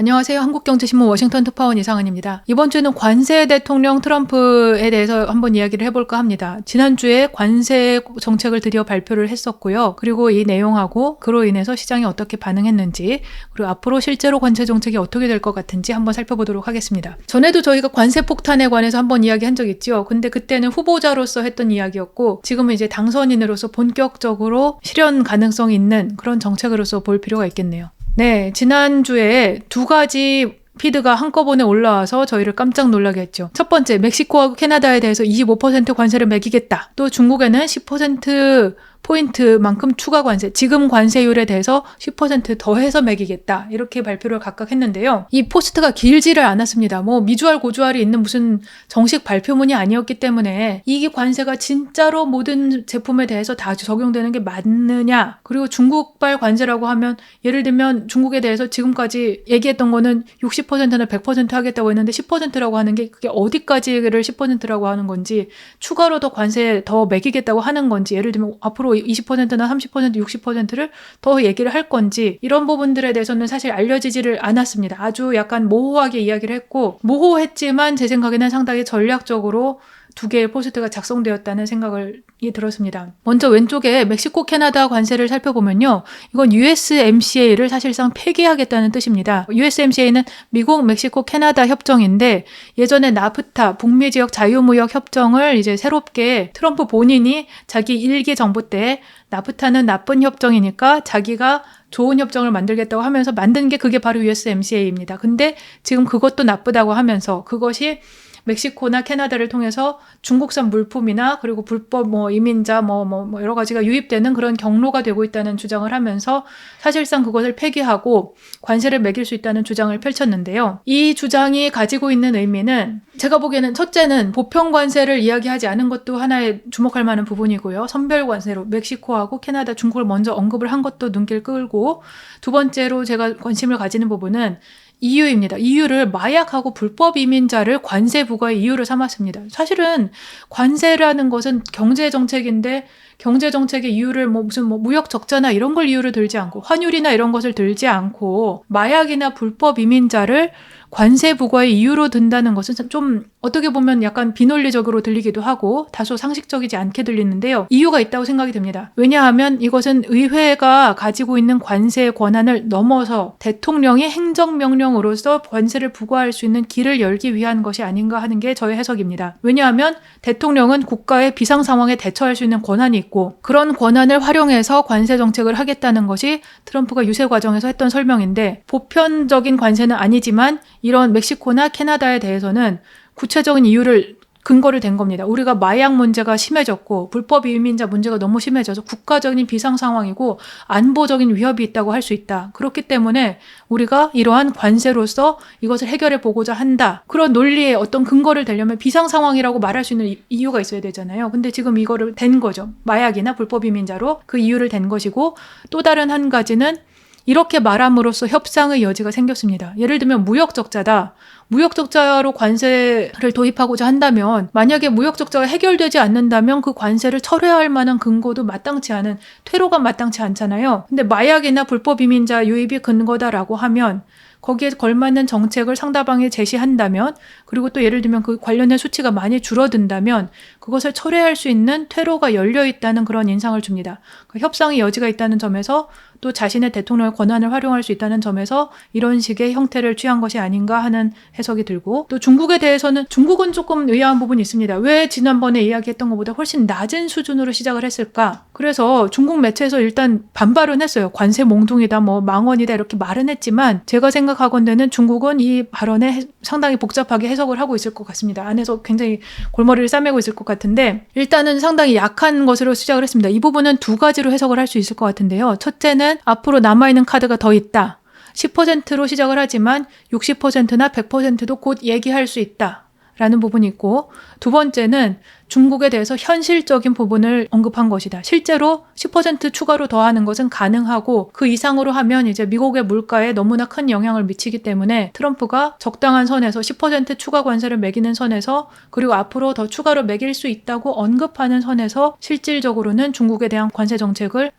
안녕하세요. 한국경제신문 워싱턴 특파원 이상은입니다. 이번 주는 관세 대통령 트럼프에 대해서 한번 이야기를 해볼까 합니다. 지난주에 관세 정책을 드디어 발표를 했었고요. 그리고 이 내용하고 그로 인해서 시장이 어떻게 반응했는지, 그리고 앞으로 실제로 관세 정책이 어떻게 될 것 같은지 한번 살펴보도록 하겠습니다. 전에도 저희가 관세 폭탄에 관해서 한번 이야기한 적 있죠. 근데 그때는 후보자로서 했던 이야기였고, 지금은 이제 당선인으로서 본격적으로 실현 가능성이 있는 그런 정책으로서 볼 필요가 있겠네요. 네, 지난주에 두 가지 피드가 한꺼번에 올라와서 저희를 깜짝 놀라게 했죠. 첫 번째, 멕시코하고 캐나다에 대해서 25% 관세를 매기겠다. 또 중국에는 10% 포인트만큼 추가 관세, 지금 관세율에 대해서 10% 더해서 매기겠다. 이렇게 발표를 각각 했는데요. 이 포스트가 길지를 않았습니다. 미주알 고주알이 있는 무슨 정식 발표문이 아니었기 때문에 이 관세가 진짜로 모든 제품에 대해서 다 적용되는 게 맞느냐. 그리고 중국발 관세라고 하면 예를 들면 중국에 대해서 지금까지 얘기했던 거는 60%나 100% 하겠다고 했는데 10%라고 하는 게 그게 어디까지를 10%라고 하는 건지, 추가로 더 관세 더 매기겠다고 하는 건지, 예를 들면 앞으로 20%나 30%, 60%를 더 얘기를 할 건지, 이런 부분들에 대해서는 사실 알려지지를 않았습니다. 아주 약간 모호하게 이야기를 했고, 모호했지만 제 생각에는 상당히 전략적으로 두 개의 포스트가 작성되었다는 생각이 들었습니다. 먼저 왼쪽에 멕시코 캐나다 관세를 살펴보면요. 이건 USMCA를 사실상 폐기하겠다는 뜻입니다. USMCA는 미국, 멕시코, 캐나다 협정인데, 예전에 나프타, 북미 지역 자유무역 협정을 이제 새롭게 트럼프 본인이 자기 1기 정부 때 나프타는 나쁜 협정이니까 자기가 좋은 협정을 만들겠다고 하면서 만든 게 그게 바로 USMCA입니다. 근데 지금 그것도 나쁘다고 하면서 그것이 멕시코나 캐나다를 통해서 중국산 물품이나 그리고 불법 이민자 여러 가지가 유입되는 그런 경로가 되고 있다는 주장을 하면서 사실상 그것을 폐기하고 관세를 매길 수 있다는 주장을 펼쳤는데요. 이 주장이 가지고 있는 의미는 제가 보기에는 첫째는 보편 관세를 이야기하지 않은 것도 하나의 주목할 만한 부분이고요. 선별 관세로 멕시코하고 캐나다, 중국을 먼저 언급을 한 것도 눈길 끌고, 두 번째로 제가 관심을 가지는 부분은 EU입니다. EU를 마약하고 불법 이민자를 관세 부과의 이유로 삼았습니다. 사실은 관세라는 것은 경제정책인데, 경제정책의 이유를 무슨 무역 적자나 이런 걸 이유로 들지 않고, 환율이나 이런 것을 들지 않고 마약이나 불법 이민자를 관세 부과의 이유로 든다는 것은 좀 어떻게 보면 약간 비논리적으로 들리기도 하고 다소 상식적이지 않게 들리는데요. 이유가 있다고 생각이 듭니다. 왜냐하면 이것은 의회가 가지고 있는 관세 권한을 넘어서 대통령이 행정명령으로서 관세를 부과할 수 있는 길을 열기 위한 것이 아닌가 하는 게 저의 해석입니다. 왜냐하면 대통령은 국가의 비상상황에 대처할 수 있는 권한이 있고, 그런 권한을 활용해서 관세 정책을 하겠다는 것이 트럼프가 유세 과정에서 했던 설명인데, 보편적인 관세는 아니지만 이런 멕시코나 캐나다에 대해서는 구체적인 이유를 근거를 댄 겁니다. 우리가 마약 문제가 심해졌고 불법 이민자 문제가 너무 심해져서 국가적인 비상 상황이고 안보적인 위협이 있다고 할 수 있다. 그렇기 때문에 우리가 이러한 관세로서 이것을 해결해 보고자 한다. 그런 논리에 어떤 근거를 대려면 비상 상황이라고 말할 수 있는 이유가 있어야 되잖아요. 근데 지금 이거를 댄 거죠. 마약이나 불법 이민자로 그 이유를 댄 것이고, 또 다른 한 가지는 이렇게 말함으로써 협상의 여지가 생겼습니다. 예를 들면 무역 적자다. 무역 적자로 관세를 도입하고자 한다면, 만약에 무역 적자가 해결되지 않는다면 그 관세를 철회할 만한 근거도 마땅치 않은, 퇴로가 마땅치 않잖아요. 근데 마약이나 불법 이민자 유입이 근거다라고 하면 거기에 걸맞는 정책을 상대방에 제시한다면, 그리고 또 예를 들면 그 관련된 수치가 많이 줄어든다면 그것을 철회할 수 있는 퇴로가 열려 있다는 그런 인상을 줍니다. 협상의 여지가 있다는 점에서, 또 자신의 대통령의 권한을 활용할 수 있다는 점에서 이런 식의 형태를 취한 것이 아닌가 하는 해석이 들고, 또 중국에 대해서는 중국은 조금 의아한 부분이 있습니다. 왜 지난번에 이야기했던 것보다 훨씬 낮은 수준으로 시작을 했을까? 그래서 중국 매체에서 일단 반발은 했어요. 관세 몽둥이다, 망언이다 이렇게 말은 했지만, 제가 생각하건대는 중국은 이 발언에 상당히 복잡하게 해석을 하고 있을 것 같습니다. 안에서 굉장히 골머리를 싸매고 있을 것 같은데, 일단은 상당히 약한 것으로 시작을 했습니다. 이 부분은 두 가지로 해석을 할 수 있을 것 같은데요. 첫째는 앞으로 남아있는 카드가 더 있다. 10%로 시작을 하지만 60%나 100%도 곧 얘기할 수 있다. 라는 부분이 있고, 두 번째는 중국에 대해서 현실적인 부분을 언급한 것이다. 실제로 10% 추가로 더하는 것은 가능하고 그 이상으로 하면 이제 미국의 물가에 너무나 큰 영향을 미치기 때문에 트럼프가 적당한 선에서 10% 추가 관세를 매기는 선에서 그리고 앞으로 더 추가로 매길 수 있다고 언급하는 선에서 실질적으로는 중국에 대한 관세 정책을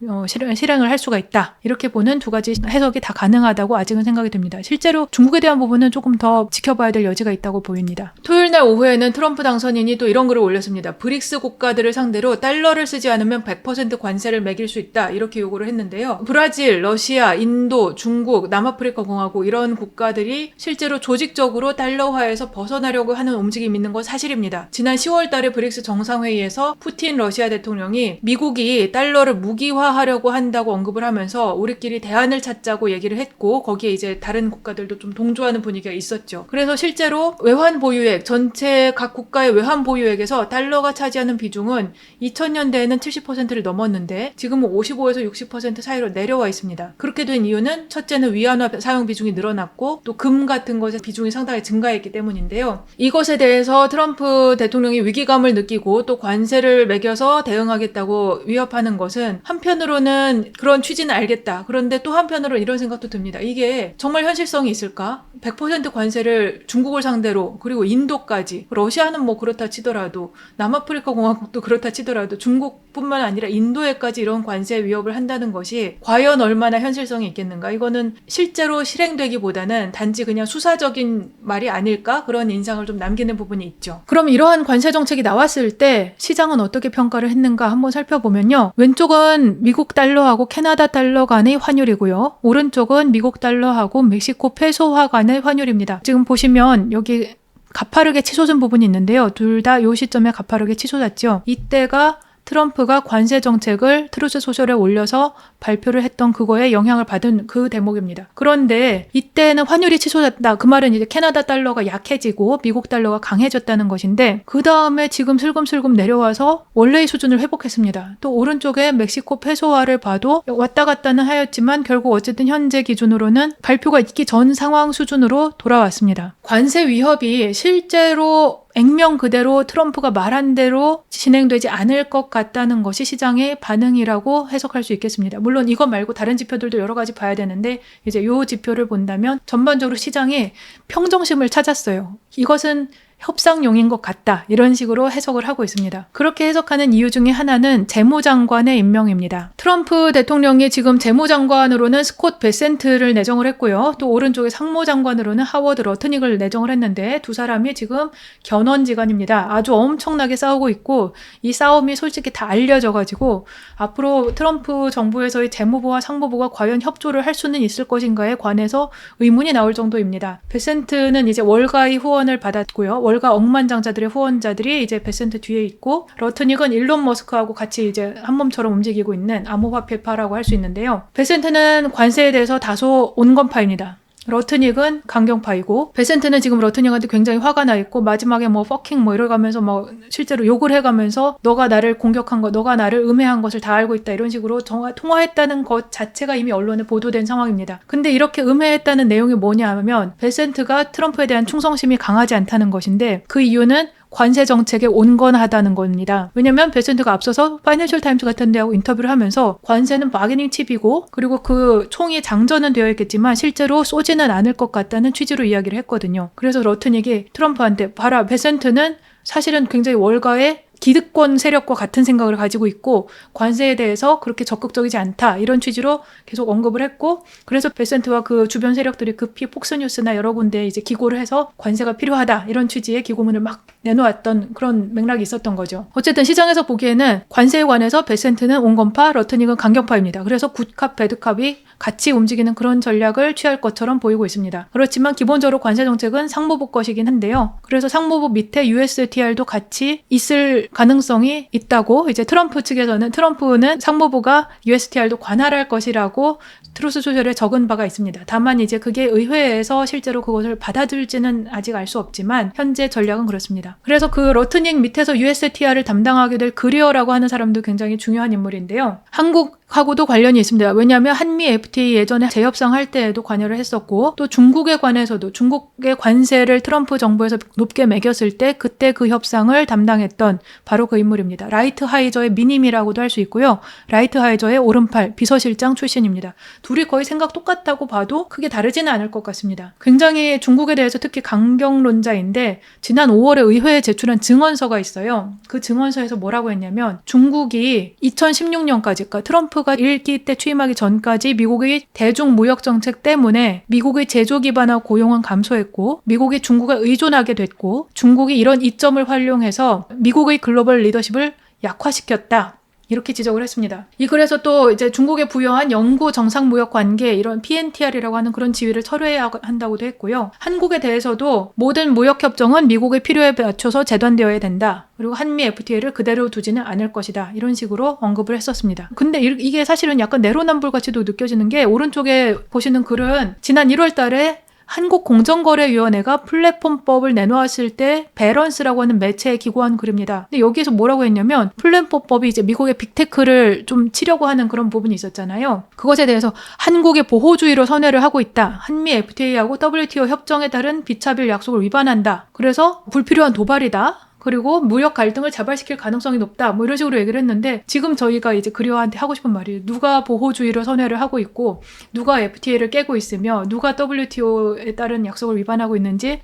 실행을 할 수가 있다. 이렇게 보는 두 가지 해석이 다 가능하다고 아직은 생각이 듭니다. 실제로 중국에 대한 부분은 조금 더 지켜봐야 될 여지가 있다고 보입니다. 토요일 날 오후에는 트럼프 당선인이 또 이런 글을 올렸습니다. 브릭스 국가들을 상대로 달러를 쓰지 않으면 100% 관세를 매길 수 있다. 이렇게 요구를 했는데요. 브라질, 러시아, 인도, 중국, 남아프리카 공화국 이런 국가들이 실제로 조직적으로 달러화에서 벗어나려고 하는 움직임이 있는 건 사실입니다. 지난 10월 달에 브릭스 정상회의에서 푸틴 러시아 대통령이 미국이 달러를 무기화하려고 한다고 언급을 하면서 우리끼리 대안을 찾자고 얘기를 했고 거기에 이제 다른 국가들도 좀 동조하는 분위기가 있었죠. 그래서 실제로 외환 보유액, 전체 각 국가의 외환 보유액에서 달러가 차지하는 비중은 2000년대에는 70%를 넘었는데 지금은 55에서 60% 사이로 내려와 있습니다. 그렇게 된 이유는 첫째는 위안화 사용 비중이 늘어났고 또 금 같은 것의 비중이 상당히 증가했기 때문인데요. 이것에 대해서 트럼프 대통령이 위기감을 느끼고 또 관세를 매겨서 대응하겠다고 위협하는 것은 한편으로는 그런 취지는 알겠다. 그런데 또 한편으로 이런 생각도 듭니다. 이게 정말 현실성이 있을까? 100% 관세를 중국을 상대로 그리고 인도까지 러시아는 뭐 그렇다 치더라도 남아프리카 공화국도 그렇다 치더라도 중국뿐만 아니라 인도에까지 이런 관세 위협을 한다는 것이 과연 얼마나 현실성이 있겠는가? 이거는 실제로 실행되기보다는 단지 그냥 수사적인 말이 아닐까? 그런 인상을 좀 남기는 부분이 있죠. 그럼 이러한 관세 정책이 나왔을 때 시장은 어떻게 평가를 했는가 한번 살펴보면요. 왼쪽은 미국 달러하고 캐나다 달러 간의 환율이고요. 오른쪽은 미국 달러하고 멕시코 페소화 간의 환율입니다. 지금 보시면 여기 가파르게 치솟은 부분이 있는데요. 둘 다 이 시점에 가파르게 치솟았죠. 이때가 트럼프가 관세 정책을 트루스 소셜에 올려서 발표를 했던 그거에 영향을 받은 그 대목입니다. 그런데 이때는 환율이 치솟았다. 그 말은 이제 캐나다 달러가 약해지고 미국 달러가 강해졌다는 것인데 그 다음에 지금 슬금슬금 내려와서 원래의 수준을 회복했습니다. 또 오른쪽에 멕시코 페소화를 봐도 왔다 갔다는 하였지만 결국 어쨌든 현재 기준으로는 발표가 있기 전 상황 수준으로 돌아왔습니다. 관세 위협이 실제로 액면 그대로 트럼프가 말한 대로 진행되지 않을 것 같다는 것이 시장의 반응이라고 해석할 수 있겠습니다. 물론 이거 말고 다른 지표들도 여러 가지 봐야 되는데 이제 요 지표를 본다면 전반적으로 시장이 평정심을 찾았어요. 이것은 협상용인 것 같다. 이런 식으로 해석을 하고 있습니다. 그렇게 해석하는 이유 중에 하나는 재무장관의 임명입니다. 트럼프 대통령이 지금 재무장관으로는 스콧 베센트를 내정을 했고요. 또 오른쪽에 상무장관으로는 하워드 러트닉을 내정을 했는데 두 사람이 지금 견원지간입니다. 아주 엄청나게 싸우고 있고 이 싸움이 솔직히 다 알려져가지고 앞으로 트럼프 정부에서의 재무부와 상무부가 과연 협조를 할 수는 있을 것인가에 관해서 의문이 나올 정도입니다. 베센트는 이제 월가의 후원을 받았고요. 월가 억만장자들의 후원자들이 이제 베센트 뒤에 있고 러트닉은 일론 머스크하고 같이 이제 한 몸처럼 움직이고 있는 암호화폐파라고 할 수 있는데요. 베센트는 관세에 대해서 다소 온건파입니다. 러트닉은 강경파이고 베센트는 지금 러트닉한테 굉장히 화가 나 있고 마지막에 뭐 퍼킹 뭐 이러가면서 뭐 실제로 욕을 해가면서 너가 나를 공격한 것, 너가 나를 음해한 것을 다 알고 있다 이런 식으로 통화했다는 것 자체가 이미 언론에 보도된 상황입니다. 근데 이렇게 음해했다는 내용이 뭐냐 하면 베센트가 트럼프에 대한 충성심이 강하지 않다는 것인데 그 이유는 관세 정책에 온건하다는 겁니다. 왜냐면 베센트가 앞서서 파이낸셜 타임즈 같은 데하고 인터뷰를 하면서 관세는 바게닝 칩이고 그리고 그 총이 장전은 되어 있겠지만 실제로 쏘지는 않을 것 같다는 취지로 이야기를 했거든요. 그래서 러트닉이 트럼프한테 봐라, 베센트는 사실은 굉장히 월가의 기득권 세력과 같은 생각을 가지고 있고 관세에 대해서 그렇게 적극적이지 않다 이런 취지로 계속 언급을 했고 그래서 베센트와 그 주변 세력들이 급히 폭스뉴스나 여러 군데 이제 기고를 해서 관세가 필요하다 이런 취지의 기고문을 막 내놓았던 그런 맥락이 있었던 거죠. 어쨌든 시장에서 보기에는 관세에 관해서 베센트는 온건파, 러트닉은 강경파입니다. 그래서 굿캅, 배드캅이 같이 움직이는 그런 전략을 취할 것처럼 보이고 있습니다. 그렇지만 기본적으로 관세 정책은 상무부 것이긴 한데요. 그래서 상무부 밑에 USTR도 같이 있을 가능성이 있다고 이제 트럼프는 상무부가 USTR도 관할할 것이라고 트루스 소셜에 적은 바가 있습니다. 다만 이제 그게 의회에서 실제로 그것을 받아들일지는 아직 알 수 없지만 현재 전략은 그렇습니다. 그래서 그 러트닝 밑에서 USTR을 담당하게 될 그리어라고 하는 사람도 굉장히 중요한 인물인데요. 한국하고도 관련이 있습니다. 왜냐하면 한미 FTA 예전에 재협상할 때에도 관여를 했었고 또 중국에 관해서도 중국의 관세를 트럼프 정부에서 높게 매겼을 때 그때 그 협상을 담당했던 바로 그 인물입니다. 라이트하이저의 미님이라고도 할 수 있고요. 라이트하이저의 오른팔 비서실장 출신입니다. 둘이 거의 생각 똑같다고 봐도 크게 다르지는 않을 것 같습니다. 굉장히 중국에 대해서 특히 강경론자인데 지난 5월에 의회에 제출한 증언서가 있어요. 그 증언서에서 뭐라고 했냐면 중국이 2016년까지 그러니까 트럼프가 1기 때 취임하기 전까지 미국의 대중무역 정책 때문에 미국의 제조 기반화 고용은 감소했고 미국이 중국에 의존하게 됐고 중국이 이런 이점을 활용해서 미국의 글로벌 리더십을 약화시켰다. 이렇게 지적을 했습니다. 이 글에서 또 이제 중국에 부여한 영구 정상무역 관계 이런 PNTR이라고 하는 그런 지위를 철회해야 한다고도 했고요. 한국에 대해서도 모든 무역 협정은 미국의 필요에 맞춰서 재단되어야 된다. 그리고 한미 FTA를 그대로 두지는 않을 것이다. 이런 식으로 언급을 했었습니다. 근데 이게 사실은 약간 내로남불같이도 느껴지는 게 오른쪽에 보시는 글은 지난 1월 달에 한국공정거래위원회가 플랫폼법을 내놓았을 때 밸런스라고 하는 매체에 기고한 글입니다. 근데 여기에서 뭐라고 했냐면 플랫폼법이 이제 미국의 빅테크를 좀 치려고 하는 그런 부분이 있었잖아요. 그것에 대해서 한국의 보호주의로 선회를 하고 있다. 한미 FTA하고 WTO 협정에 따른 비차별 약속을 위반한다. 그래서 불필요한 도발이다. 그리고 무역 갈등을 자발시킬 가능성이 높다. 뭐 이런 식으로 얘기를 했는데 지금 저희가 이제 그리어한테 하고 싶은 말이 누가 보호주의로 선회를 하고 있고 누가 FTA를 깨고 있으며 누가 WTO에 따른 약속을 위반하고 있는지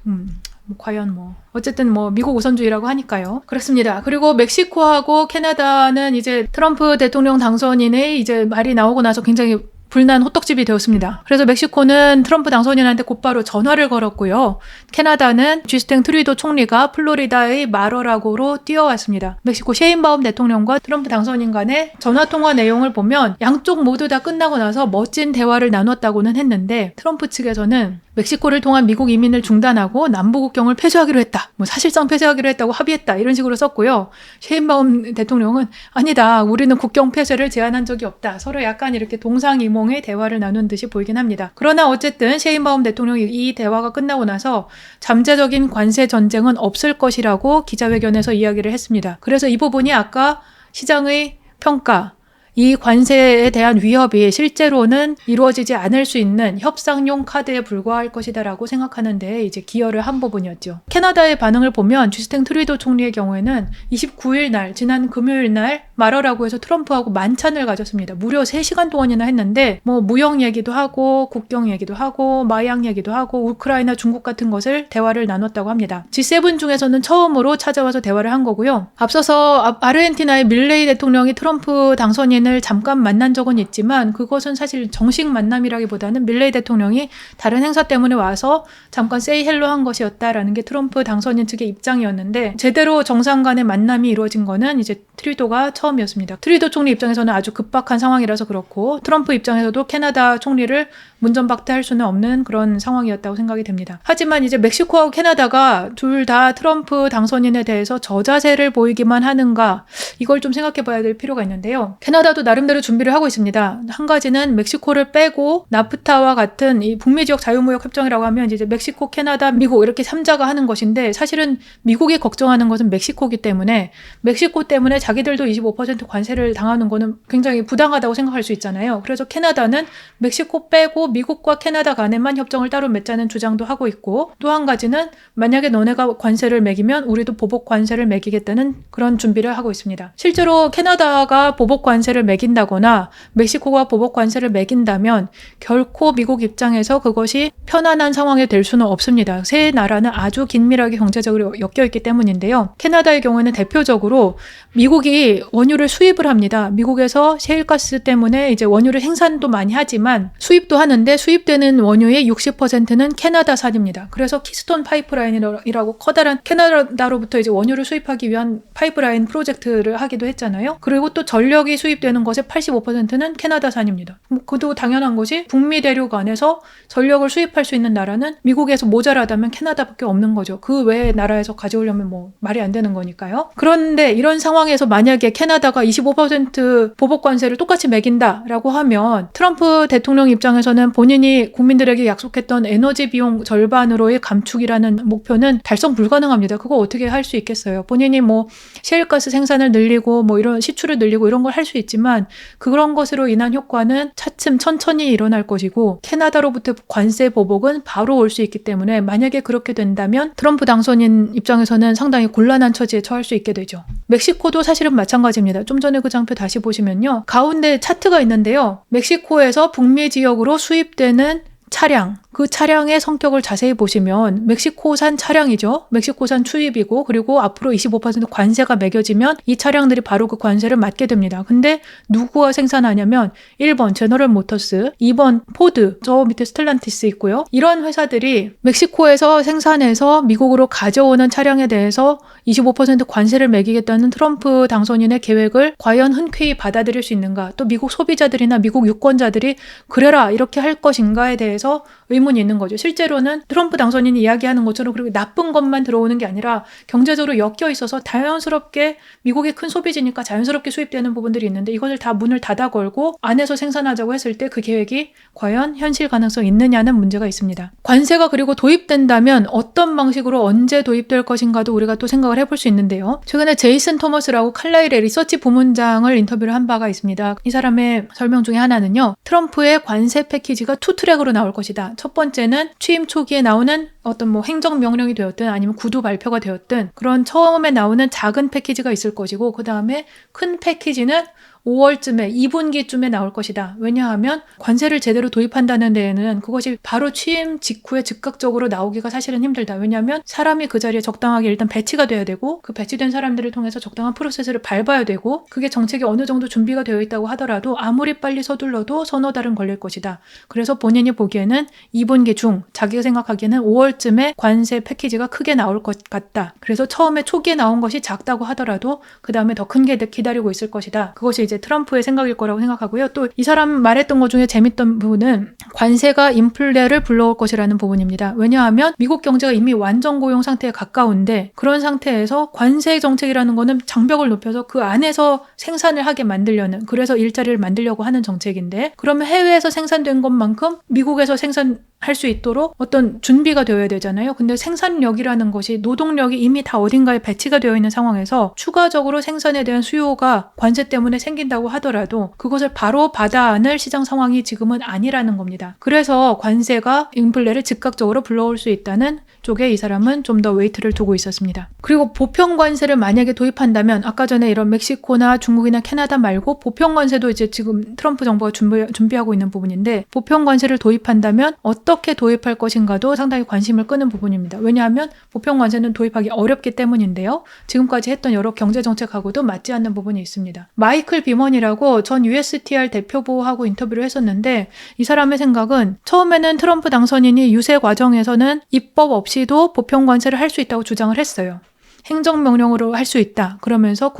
과연 어쨌든 미국 우선주의라고 하니까요. 그렇습니다. 그리고 멕시코하고 캐나다는 이제 트럼프 대통령 당선인의 이제 말이 나오고 나서 굉장히 불난 호떡집이 되었습니다. 그래서 멕시코는 트럼프 당선인한테 곧바로 전화를 걸었고요. 캐나다는 주스틴 트루도 총리가 플로리다의 마러라고로 뛰어왔습니다. 멕시코 셰인바움 대통령과 트럼프 당선인 간의 전화통화 내용을 보면 양쪽 모두 다 끝나고 나서 멋진 대화를 나눴다고는 했는데 트럼프 측에서는 멕시코를 통한 미국 이민을 중단하고 남부국경을 폐쇄하기로 했다. 사실상 폐쇄하기로 했다고 합의했다. 이런 식으로 썼고요. 셰인바움 대통령은 아니다. 우리는 국경 폐쇄를 제안한 적이 없다. 서로 약간 이렇게 동상이몽의 대화를 나눈 듯이 보이긴 합니다. 그러나 어쨌든 셰인바움 대통령이 이 대화가 끝나고 나서 잠재적인 관세 전쟁은 없을 것이라고 기자회견에서 이야기를 했습니다. 그래서 이 부분이 아까 시장의 평가, 이 관세에 대한 위협이 실제로는 이루어지지 않을 수 있는 협상용 카드에 불과할 것이다라고 생각하는데 이제 기여를 한 부분이었죠. 캐나다의 반응을 보면 주스틴 트루도 총리의 경우에는 29일 날 지난 금요일 날 마러라고 해서 트럼프하고 만찬을 가졌습니다. 무려 3시간 동안이나 했는데 무역 얘기도 하고 국경 얘기도 하고 마약 얘기도 하고 우크라이나 중국 같은 것을 대화를 나눴다고 합니다. G7 중에서는 처음으로 찾아와서 대화를 한 거고요. 앞서서 아르헨티나의 밀레이 대통령이 트럼프 당선인을 잠깐 만난 적은 있지만 그것은 사실 정식 만남이라기보다는 밀레이 대통령이 다른 행사 때문에 와서 잠깐 세이 헬로 한 것이었다라는 게 트럼프 당선인 측의 입장이었는데 제대로 정상 간의 만남이 이루어진 거는 이제 트루도가 처음이었습니다. 트루도 총리 입장에서는 아주 급박한 상황이라서 그렇고 트럼프 입장에서도 캐나다 총리를 문전박대할 수는 없는 그런 상황이었다고 생각이 됩니다. 하지만 이제 멕시코하고 캐나다가 둘 다 트럼프 당선인에 대해서 저자세를 보이기만 하는가 이걸 좀 생각해 봐야 될 필요가 있는데요. 캐나다도 나름대로 준비를 하고 있습니다. 한 가지는 멕시코를 빼고 나프타와 같은 이 북미 지역 자유무역 협정이라고 하면 이제 멕시코, 캐나다, 미국 이렇게 3자가 하는 것인데 사실은 미국이 걱정하는 것은 멕시코기 때문에 멕시코 때문에 자기들도 25% 관세를 당하는 거는 굉장히 부당하다고 생각할 수 있잖아요. 그래서 캐나다는 멕시코 빼고 미국과 캐나다 간에만 협정을 따로 맺자는 주장도 하고 있고 또 한 가지는 만약에 너네가 관세를 매기면 우리도 보복 관세를 매기겠다는 그런 준비를 하고 있습니다. 실제로 캐나다가 보복 관세를 매긴다거나 멕시코가 보복 관세를 매긴다면 결코 미국 입장에서 그것이 편안한 상황이 될 수는 없습니다. 세 나라는 아주 긴밀하게 경제적으로 엮여있기 때문인데요. 캐나다의 경우에는 대표적으로 미국이 원유를 수입을 합니다. 미국에서 셰일가스 때문에 이제 원유를 생산도 많이 하지만 수입도 하는데 수입되는 원유의 60%는 캐나다산입니다. 그래서 키스톤 파이프라인이라고 커다란 캐나다로부터 이제 원유를 수입하기 위한 파이프라인 프로젝트를 하기도 했잖아요. 그리고 또 전력이 수입되는 것의 85%는 캐나다산입니다. 그도 당연한 것이 북미 대륙 안에서 전력을 수입할 수 있는 나라는 미국에서 모자라다면 캐나다밖에 없는 거죠. 그 외의 나라에서 가져오려면 말이 안 되는 거니까요. 그런데 이런 상황에서 만약에 캐나다가 25% 보복 관세를 똑같이 매긴다라고 하면 트럼프 대통령 입장에서는 본인이 국민들에게 약속했던 에너지 비용 절반으로의 감축이라는 목표는 달성 불가능합니다. 그거 어떻게 할 수 있겠어요? 본인이 뭐 셰일가스 생산을 늘리고 뭐 이런 시추를 늘리고 이런 걸 할 수 있지만 그런 것으로 인한 효과는 차츰 천천히 일어날 것이고 캐나다로부터 관세 보복은 바로 올 수 있기 때문에 만약에 그렇게 된다면 트럼프 당선인 입장에서는 상당히 곤란한 처지에 처할 수 있게 되죠. 멕시코도 사실은 마찬가지입니다. 좀 전에 그 장표 다시 보시면요. 가운데 차트가 있는데요. 멕시코에서 북미 지역으로 수입되는 차량, 그 차량의 성격을 자세히 보시면 멕시코산 차량이죠. 멕시코산 수입이고 그리고 앞으로 25% 관세가 매겨지면 이 차량들이 바로 그 관세를 맞게 됩니다. 근데 누구가 생산하냐면 1번 제너럴 모터스, 2번 포드, 저 밑에 스텔란티스 있고요. 이런 회사들이 멕시코에서 생산해서 미국으로 가져오는 차량에 대해서 25% 관세를 매기겠다는 트럼프 당선인의 계획을 과연 흔쾌히 받아들일 수 있는가, 또 미국 소비자들이나 미국 유권자들이 그래라 이렇게 할 것인가에 대해서 의문이 있는 거죠. 실제로는 트럼프 당선인이 이야기하는 것처럼 그렇게 나쁜 것만 들어오는 게 아니라 경제적으로 엮여 있어서 자연스럽게 미국이 큰 소비지니까 자연스럽게 수입되는 부분들이 있는데 이것을 다 문을 닫아 걸고 안에서 생산하자고 했을 때 그 계획이 과연 현실 가능성이 있느냐는 문제가 있습니다. 관세가 그리고 도입된다면 어떤 방식으로 언제 도입될 것인가도 우리가 또 생각을 해볼 수 있는데요. 최근에 제이슨 토머스라고 칼라일의 리서치 부문장을 인터뷰를 한 바가 있습니다. 이 사람의 설명 중에 하나는요. 트럼프의 관세 패키지가 투 트랙으로 나올 것이다. 첫 번째는 취임 초기에 나오는 어떤 뭐 행정명령이 되었든 아니면 구두 발표가 되었든 그런 처음에 나오는 작은 패키지가 있을 것이고 그 다음에 큰 패키지는 5월쯤에 2분기쯤에 나올 것이다. 왜냐하면 관세를 제대로 도입한다는 데에는 그것이 바로 취임 직후에 즉각적으로 나오기가 사실은 힘들다. 왜냐하면 사람이 그 자리에 적당하게 일단 배치가 돼야 되고 그 배치된 사람들을 통해서 적당한 프로세스를 밟아야 되고 그게 정책이 어느 정도 준비가 되어 있다고 하더라도 아무리 빨리 서둘러도 서너 달은 걸릴 것이다. 그래서 본인이 보기에는 2분기 중 자기가 생각하기에는 5월쯤에 관세 패키지가 크게 나올 것 같다. 그래서 처음에 초기에 나온 것이 작다고 하더라도 그 다음에 더 큰 게 기다리고 있을 것이다. 그것이 이제 트럼프의 생각일 거라고 생각하고요. 또 이 사람 말했던 것 중에 재밌던 부분은 관세가 인플레를 불러올 것이라는 부분입니다. 왜냐하면 미국 경제가 이미 완전 고용 상태에 가까운데 그런 상태에서 관세 정책이라는 거는 장벽을 높여서 그 안에서 생산을 하게 만들려는, 그래서 일자리를 만들려고 하는 정책인데 그러면 해외에서 생산된 것만큼 미국에서 생산할 수 있도록 어떤 준비가 되어야 되잖아요. 근데 생산력이라는 것이 노동력이 이미 다 어딘가에 배치가 되어 있는 상황에서 추가적으로 생산에 대한 수요가 관세 때문에 생긴다고 하더라도 그것을 바로 받아 안을 시장 상황이 지금은 아니라는 겁니다. 그래서 관세가 인플레를 즉각적으로 불러올 수 있다는 쪽에 이 사람은 좀 더 웨이트를 두고 있었습니다. 그리고 보편 관세를 만약에 도입한다면 아까 전에 이런 멕시코나 중국이나 캐나다 말고 보편 관세도 이제 지금 트럼프 정부가 준비하고 있는 부분인데 보편 관세를 도입한다면 어떻게 도입할 것인가도 상당히 관심을 끄는 부분입니다. 왜냐하면 보편 관세는 도입하기 어렵기 때문인데요. 지금까지 했던 여러 경제 정책하고도 맞지 않는 부분이 있습니다. 마이클 비먼이라고 전 USTR 대표부하고 인터뷰를 했었는데 이 사람의 생각은 처음에는 트럼프 당선인이 유세 과정에서는 입법 없이도 보편 관세를 할 수 있다고 주장을 했어요. 행정명령으로 할 수 있다. 그러면서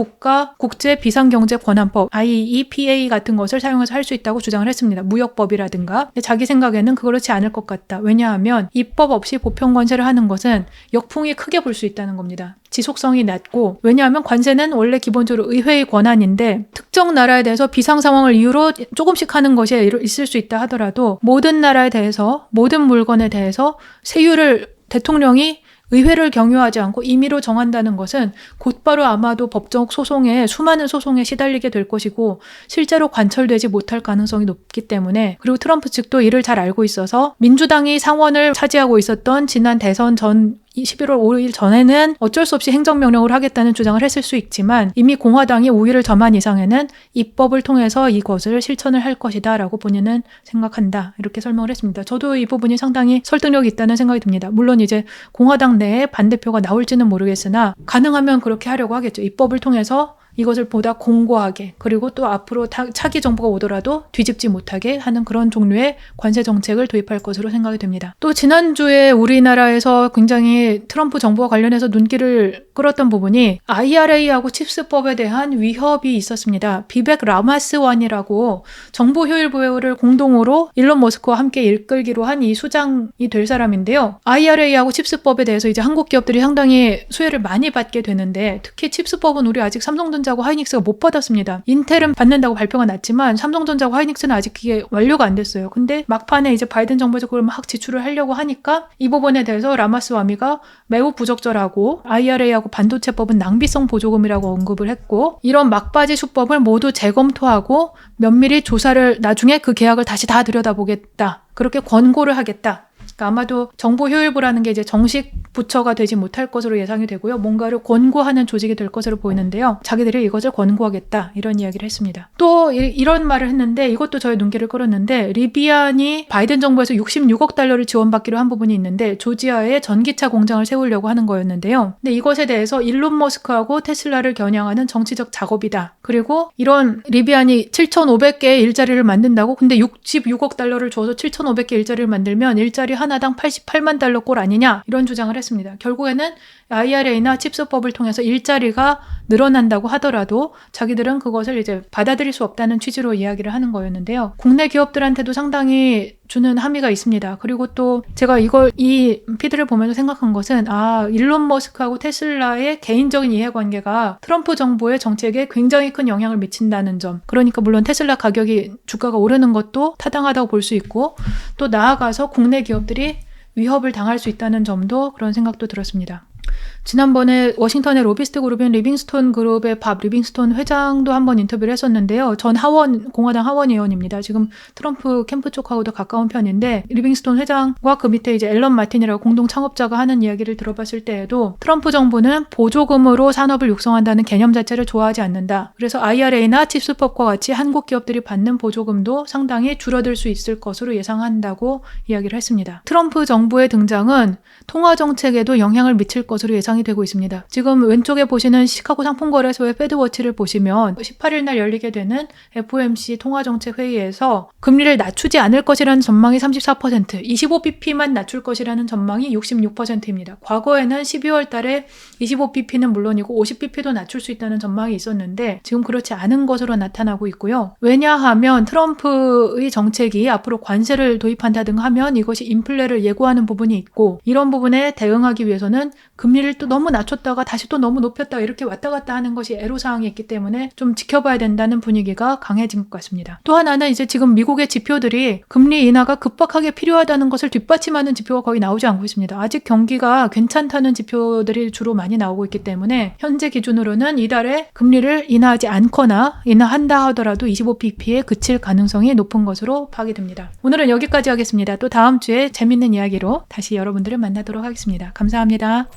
국제 비상경제권한법 IEPA 같은 것을 사용해서 할 수 있다고 주장을 했습니다. 무역법이라든가. 근데 자기 생각에는 그렇지 않을 것 같다. 왜냐하면 입법 없이 보편 관세를 하는 것은 역풍이 크게 불 수 있다는 겁니다. 지속성이 낮고, 왜냐하면 관세는 원래 기본적으로 의회의 권한인데 특정 나라에 대해서 비상 상황을 이유로 조금씩 하는 것이 있을 수 있다 하더라도 모든 나라에 대해서 모든 물건에 대해서 세율을 대통령이 의회를 경유하지 않고 임의로 정한다는 것은 곧바로 아마도 법적 소송에, 수많은 소송에 시달리게 될 것이고 실제로 관철되지 못할 가능성이 높기 때문에, 그리고 트럼프 측도 이를 잘 알고 있어서 민주당이 상원을 차지하고 있었던 지난 대선 전 11월 5일 전에는 어쩔 수 없이 행정명령을 하겠다는 주장을 했을 수 있지만 이미 공화당이 우위를 점한 이상에는 입법을 통해서 이것을 실천을 할 것이다 라고 본인은 생각한다. 이렇게 설명을 했습니다. 저도 이 부분이 상당히 설득력이 있다는 생각이 듭니다. 물론 이제 공화당 내에 반대표가 나올지는 모르겠으나 가능하면 그렇게 하려고 하겠죠. 입법을 통해서 이것을 보다 공고하게, 그리고 또 앞으로 차기 정부가 오더라도 뒤집지 못하게 하는 그런 종류의 관세 정책을 도입할 것으로 생각이 됩니다. 또 지난주에 우리나라에서 굉장히 트럼프 정부와 관련해서 눈길을 끌었던 부분이 IRA하고 칩스법에 대한 위협이 있었습니다. 비벡 라마스완이라고 정보 효율 보호를 공동으로 일론 머스크와 함께 이끌기로 한 이 수장이 될 사람인데요. IRA하고 칩스법에 대해서 이제 한국 기업들이 상당히 수혜를 많이 받게 되는데 특히 칩스법은 우리 아직 삼성전자 삼성전자하고 하이닉스가 못 받았습니다. 인텔은 받는다고 발표가 났지만 삼성전자하고 하이닉스는 아직 그게 완료가 안 됐어요. 근데 막판에 이제 바이든 정부에서 그걸 막 지출을 하려고 하니까 이 부분에 대해서 라마스와미가 매우 부적절하고 IRA하고 반도체법은 낭비성 보조금이라고 언급을 했고 이런 막바지 수법을 모두 재검토하고 면밀히 조사를 나중에 그 계약을 다시 다 들여다보겠다. 그렇게 권고를 하겠다. 그러니까 아마도 정보효율부라는 게 이제 정식 부처가 되지 못할 것으로 예상이 되고요. 뭔가를 권고하는 조직이 될 것으로 보이는데요. 자기들이 이것을 권고하겠다 이런 이야기를 했습니다. 또 이런 말을 했는데 이것도 저의 눈길을 끌었는데 리비안이 바이든 정부에서 66억 달러를 지원받기로 한 부분이 있는데 조지아에 전기차 공장을 세우려고 하는 거였는데요. 근데 이것에 대해서 일론 머스크하고 테슬라를 겨냥하는 정치적 작업이다. 그리고 이런 리비안이 7,500개의 일자리를 만든다고 근데 66억 달러를 줘서 7,500개 일자리를 만들면 일자리 하나당 88만 달러 꼴 아니냐 이런 주장을 했습니다. 결국에는 IRA나 칩스법을 통해서 일자리가 늘어난다고 하더라도 자기들은 그것을 이제 받아들일 수 없다는 취지로 이야기를 하는 거였는데요. 국내 기업들한테도 상당히 주는 함의가 있습니다. 그리고 또 제가 이 피드를 보면서 생각한 것은 일론 머스크하고 테슬라의 개인적인 이해관계가 트럼프 정부의 정책에 굉장히 큰 영향을 미친다는 점. 그러니까 물론 테슬라 가격이 주가가 오르는 것도 타당하다고 볼 수 있고 또 나아가서 국내 기업들이 위협을 당할 수 있다는 점도 그런 생각도 들었습니다. 지난번에 워싱턴의 로비스트 그룹인 리빙스톤 그룹의 밥 리빙스톤 회장도 한번 인터뷰를 했었는데요. 전 공화당 하원 의원입니다. 지금 트럼프 캠프 쪽하고도 가까운 편인데 리빙스톤 회장과 그 밑에 이제 앨런 마틴이라고 공동 창업자가 하는 이야기를 들어봤을 때에도 트럼프 정부는 보조금으로 산업을 육성한다는 개념 자체를 좋아하지 않는다. 그래서 IRA나 칩스법과 같이 한국 기업들이 받는 보조금도 상당히 줄어들 수 있을 것으로 예상한다고 이야기를 했습니다. 트럼프 정부의 등장은 통화 정책에도 영향을 미칠 것으로 예상이 되고 있습니다. 지금 왼쪽에 보시는 시카고 상품거래소의 패드워치를 보시면 18일 날 열리게 되는 FOMC 통화정책회의에서 금리를 낮추지 않을 것이라는 전망이 34%, 25bp만 낮출 것이라는 전망이 66%입니다. 과거에는 12월 달에 25bp는 물론이고 50bp도 낮출 수 있다는 전망이 있었는데 지금 그렇지 않은 것으로 나타나고 있고요. 왜냐하면 트럼프의 정책이 앞으로 관세를 도입한다든가 하면 이것이 인플레를 예고하는 부분이 있고 이런 부분에 대응하기 위해서는 금리를 또 너무 낮췄다가 다시 또 너무 높였다가 이렇게 왔다 갔다 하는 것이 애로사항이 있기 때문에 좀 지켜봐야 된다는 분위기가 강해진 것 같습니다. 또 하나는 이제 지금 미국의 지표들이 금리 인하가 급박하게 필요하다는 것을 뒷받침하는 지표가 거의 나오지 않고 있습니다. 아직 경기가 괜찮다는 지표들이 주로 많이 나오고 있기 때문에 현재 기준으로는 이달에 금리를 인하하지 않거나 인하한다 하더라도 25bp에 그칠 가능성이 높은 것으로 파악됩니다. 오늘은 여기까지 하겠습니다. 또 다음 주에 재밌는 이야기로 다시 여러분들을 만나도록 하겠습니다. 감사합니다.